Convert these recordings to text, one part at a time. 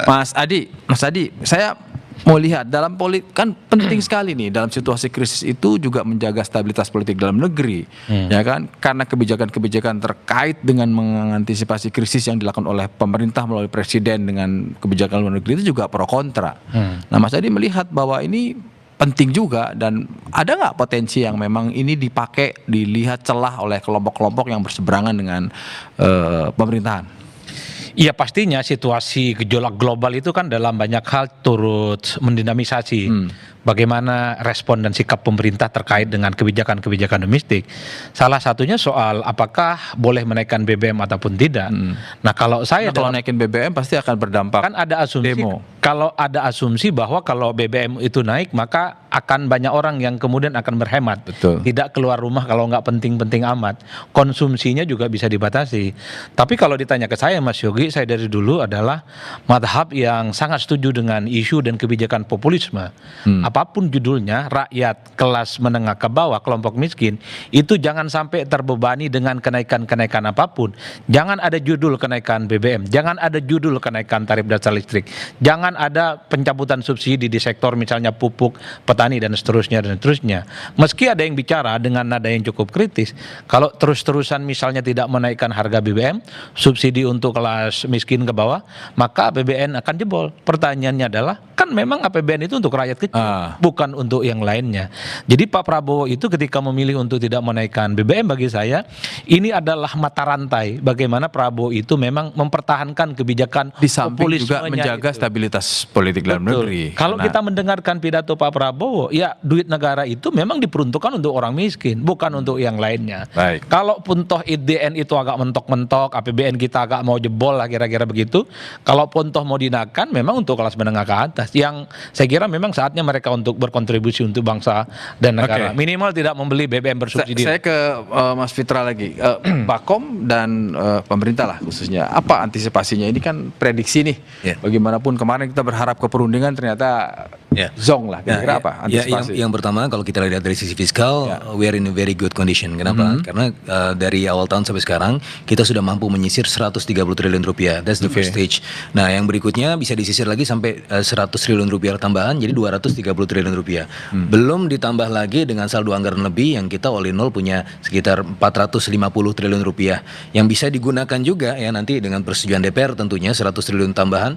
Mas Adi, saya mau lihat dalam kan penting sekali nih dalam situasi krisis itu juga menjaga stabilitas politik dalam negeri, ya kan? Karena kebijakan-kebijakan terkait dengan mengantisipasi krisis yang dilakukan oleh pemerintah melalui presiden dengan kebijakan luar negeri itu juga pro kontra. Nah, Mas Adi melihat bahwa ini penting juga dan ada nggak potensi yang memang ini dilihat celah oleh kelompok-kelompok yang berseberangan dengan pemerintahan? Iya, pastinya situasi gejolak global itu kan dalam banyak hal turut mendinamisasi bagaimana respon dan sikap pemerintah terkait dengan kebijakan-kebijakan domestik. Salah satunya soal apakah boleh menaikkan BBM ataupun tidak. Nah, kalau kalau naikin BBM pasti akan berdampak kan ada asumsi demo. Kalau ada asumsi bahwa kalau BBM itu naik maka akan banyak orang yang kemudian akan berhemat. Betul. Tidak keluar rumah kalau nggak penting-penting amat. Konsumsinya juga bisa dibatasi. Tapi kalau ditanya ke saya, Mas Yogi, saya dari dulu adalah madhab yang sangat setuju dengan isu dan kebijakan populisme. Apapun judulnya, rakyat kelas menengah ke bawah, kelompok miskin, itu jangan sampai terbebani dengan kenaikan-kenaikan apapun. Jangan ada judul kenaikan BBM, jangan ada judul kenaikan tarif dasar listrik, jangan ada pencabutan subsidi di sektor misalnya pupuk, petani dan seterusnya dan seterusnya. Meski ada yang bicara dengan nada yang cukup kritis, kalau terus-terusan misalnya tidak menaikkan harga BBM, subsidi untuk kelas miskin ke bawah, maka APBN akan jebol. Pertanyaannya adalah, kan memang APBN itu untuk rakyat kecil, bukan untuk yang lainnya. Jadi Pak Prabowo itu ketika memilih untuk tidak menaikkan BBM, bagi saya ini adalah mata rantai bagaimana Prabowo itu memang mempertahankan kebijakan di samping juga populismenya menjaga itu. Stabilitas politik dalam negeri. Kalau kita mendengarkan pidato Pak Prabowo, ya duit negara itu memang diperuntukkan untuk orang miskin, bukan untuk yang lainnya. Baik. Kalaupun toh IDN itu agak mentok-mentok, APBN kita agak mau jebol lah kira-kira begitu. Kalaupun toh mau dinaikkan, memang untuk kelas menengah ke atas. Yang saya kira memang saatnya mereka untuk berkontribusi untuk bangsa dan negara. Minimal tidak membeli BBM bersubsidi. Saya ke Mas Fitra lagi. Bakom dan pemerintah lah khususnya. Apa antisipasinya? Ini kan prediksi nih. Bagaimanapun kemarin kita berharap ke perundingan ternyata zong lah. Kira-kira apa antisipasi? Yang pertama kalau kita lihat dari sisi fiskal, we are in a very good condition. Kenapa? Karena dari awal tahun sampai sekarang kita sudah mampu menyisir 130 triliun rupiah. That's the first stage. Nah, yang berikutnya bisa disisir lagi sampai 100 triliun rupiah tambahan, jadi 230 triliun rupiah. Belum ditambah lagi dengan saldo anggaran lebih yang kita all in all punya sekitar 450 triliun rupiah yang bisa digunakan juga ya nanti dengan persetujuan DPR tentunya 100 triliun tambahan,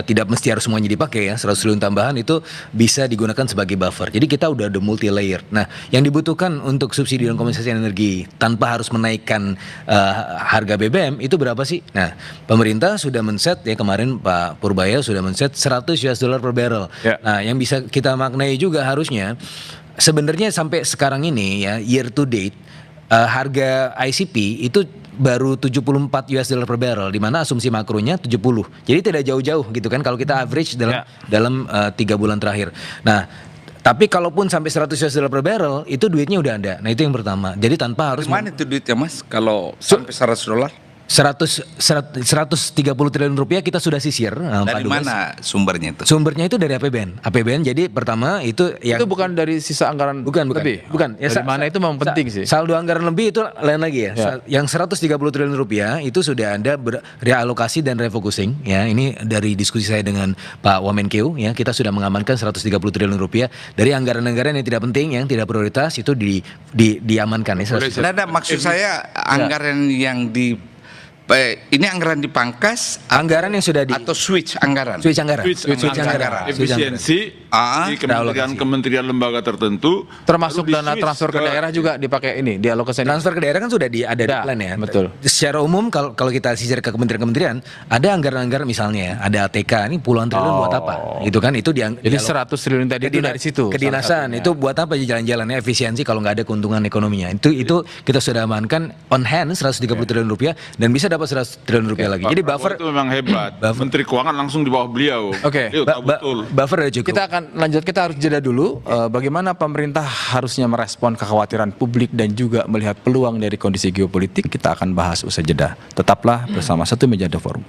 tidak mesti harus semuanya dipakai ya, 100 triliun tambahan itu bisa digunakan sebagai buffer. Jadi kita udah ada multi layer. Nah, yang dibutuhkan untuk subsidi dan kompensasi energi tanpa harus menaikkan harga BBM itu berapa sih? Nah, pemerintah sudah men-set ya, kemarin Pak Purbaya sudah men-set $100 per barrel. Nah, yang bisa kita maknai juga harusnya sebenarnya sampai sekarang ini ya, year to date harga ICP itu baru $74 per barrel, di mana asumsi makronya 70. Jadi tidak jauh-jauh gitu kan kalau kita average dalam 3 bulan terakhir. Nah, tapi kalaupun sampai $100 per barrel itu duitnya udah ada. Nah, itu yang pertama. Jadi tanpa harus mana itu duitnya, Mas? Kalau sampai $100? 130 triliun rupiah kita sudah sisir. Dari mana sumbernya itu? Sumbernya itu dari APBN. APBN jadi pertama itu yang itu bukan dari sisa anggaran lebih. Bukan. Ya, dari mana itu memang penting sih. Saldo anggaran lebih itu lain lagi ya. Yang 130 triliun rupiah itu sudah ada realokasi dan refocusing ya. Ini dari diskusi saya dengan Pak Wamenkeu ya. Kita sudah mengamankan 130 triliun rupiah dari anggaran-anggaran yang tidak penting, yang tidak prioritas itu diamankan ya. Nah, maksud saya anggaran yang ini anggaran dipangkas, anggaran yang sudah atau switch anggaran. Switch anggaran. Efisiensi di kementerian lembaga tertentu, termasuk dana transfer ke daerah juga dipakai ini, dialokasikan. Transfer ke daerah kan sudah ada di plan ya. Betul. Secara umum kalau kita sisir ke kementerian-kementerian, ada anggaran-anggaran misalnya, ada ATK ini puluhan triliun buat apa? Gitu kan itu jadi 100 triliun tadi itu dari situ. Kedinasan itu buat apa jalan-jalannya efisiensi kalau nggak ada keuntungan ekonominya. Itu kita sudah amankan on hand 130 triliun rupiah dan bisa dapat 100 triliun rupiah lagi. Jadi buffer itu memang hebat. Menteri Keuangan langsung di bawah beliau. Buffer udah cukup. Kita akan lanjut, kita harus jeda dulu. Bagaimana pemerintah harusnya merespon kekhawatiran publik dan juga melihat peluang dari kondisi geopolitik, kita akan bahas usai jeda. Tetaplah bersama Satu Meja The Forum.